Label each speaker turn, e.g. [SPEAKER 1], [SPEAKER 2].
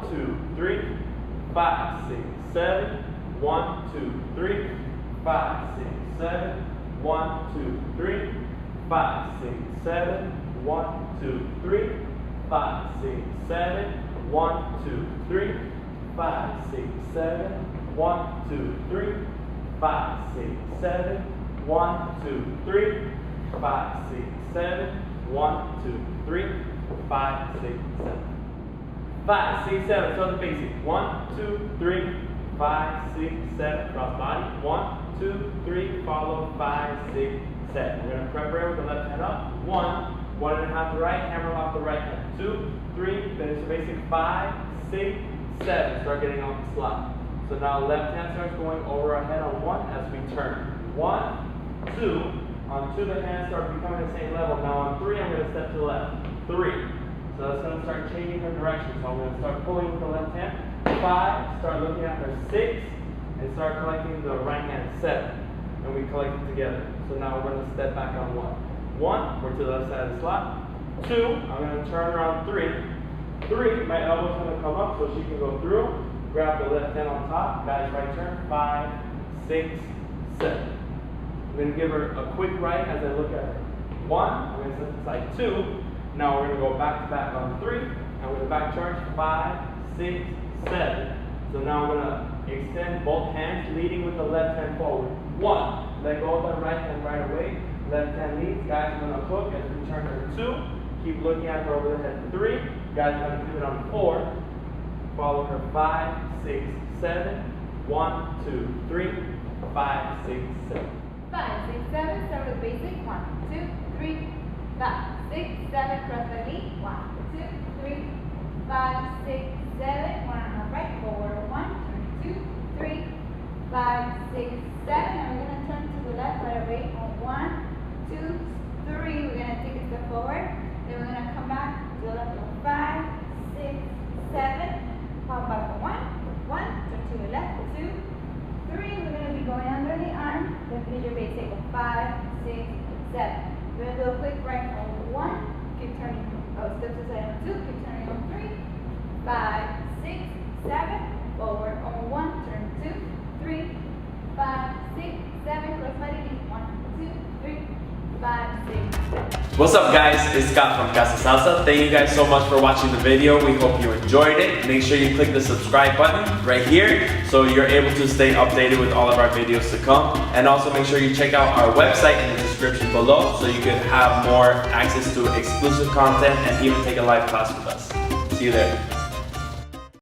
[SPEAKER 1] 2, 3, 5, 6, 7. 1, 2, 3, 5, 6, 7. 1, 2, 3, 5, 6, 7. 1, 2, 3, 5, 6, 7. 1, 2, 3, 5, 6, 7. 1, 2, 3, 5, 6, 7. 1, 2, 3, 5, 6, 7. 1, 2, 3, 5, 6, 7. 5, 6, 7. So the basic. 1, 2, 3, 5, 6, 7. Cross body. 1, 2, 3. Follow. 5, 6, 7. We're gonna prepare with the left hand up. 1, 1.5 the right. Hammer off the right hand. 2, 3. Finish the basic. 5, 6, 7. Start getting off the slide. So now left hand starts going over our head on 1 as we turn. 1, 2. On 2, the hands start becoming the same level. Now on 3, I'm going to step to the left. 3. So that's going to start changing her direction. So I'm going to start pulling with the left hand. 5. Start looking at her. 6. And start collecting the right hand. 7. And we collect it together. So now we're going to step back on 1. 1. We're to the left side of the slot. 2. I'm going to turn around 3. 3. My elbow's going to come up so she can go through. Grab the left hand on top. Guys, right turn. 5, 6, 7. I'm going to give her a quick right as I look at her. 1, I'm going to set aside 2. Now we're going to go back to back on 3. I'm going to back charge 5, 6, 7. So now I'm going to extend both hands, leading with the left hand forward. 1, let go of the right hand right away. Left hand leads. Guys, I'm going to hook as we turn her. 2, keep looking at her over the head. 3, guys, I'm going to keep it on 4. Follow her 5, 6, 7. 1, 2, 3, 5, 6, 7.
[SPEAKER 2] 5, 6, 7, start with basic. 1, 2, 3, 5, 6, 7, cross the knee. 1, 2, 3, 5, 6, 7. 1 on the right, forward. 1, turn 2, 3, 5, 6, 7. And we're going to turn to the left right away on 1, 2, 3. We're going to take a step forward. Then we're going to come back to the left on 5, 6, 7. Pop back on 1, 1, turn to the left, 2, 3. We're going to be going under the arm. Then finish your basic of 5, 6, 7. We're going to do a quick right on 1. Keep turning. Step to side on 2. Keep turning on 3, 5, 6, 7. Forward on 1. Turn 2, 3, 5, 6, 7. Cross body knee. 1, 2, 3, 5, 6, 7.
[SPEAKER 1] What's up, guys? It's Scott from Casa Salsa. Thank you guys so much for watching the video. We hope you enjoyed it. Make sure you click the subscribe button right here so you're able to stay updated with all of our videos to come. And also make sure you check out our website in the description below so you can have more access to exclusive content and even take a live class with us. See you there.